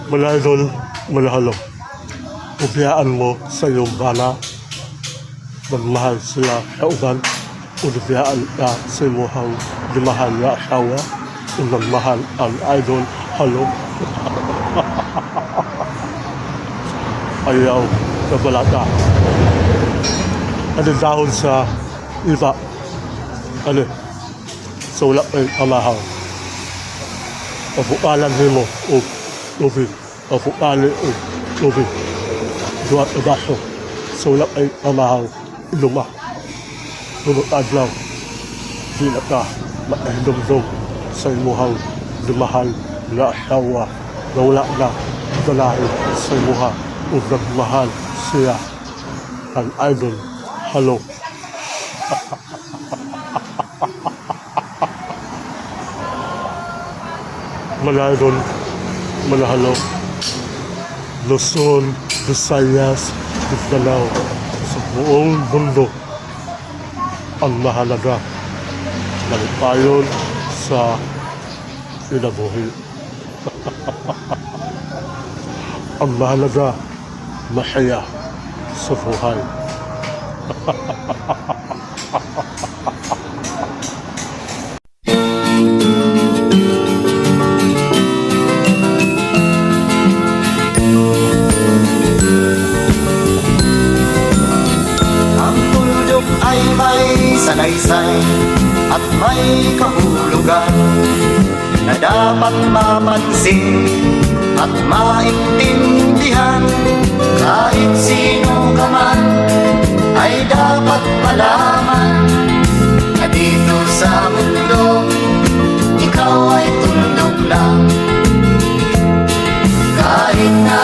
Mga idol, manahalo. Ubiyaan mo sa iyong bana. Magmahal sila sa uban. Ubiyaan ka sa iyong dimahal na asawa. Magmahal ang idol. Halo. Ayaw na balata. Ano dahon sa iba? Ano? Sa wala ay amahaw. Papukalan mo o tubig. Papukalan o tubig. Duwat na baso. Sa wala ay amahaw. Iluma. Tulog adlaw. Di na ka maahindom-dom sa imuhang lumahal na asawa na wala na dalahin sa imuha o nagmahal siya ang idol. Halo. Mga idol, mga halo. Luzon, Visayas, Mindanao, sa buong mundo ang mahalaga nalipayon sa inabuhi. Ang mahalaga, masaya sa buhay. Ang tuldok ay may sanaysay at may kahulugan na dapat mapansin at maintindihan. Kahit sino ka man ay dapat malaman na dito sa mundo ikaw ay tuldok lang. Kahit na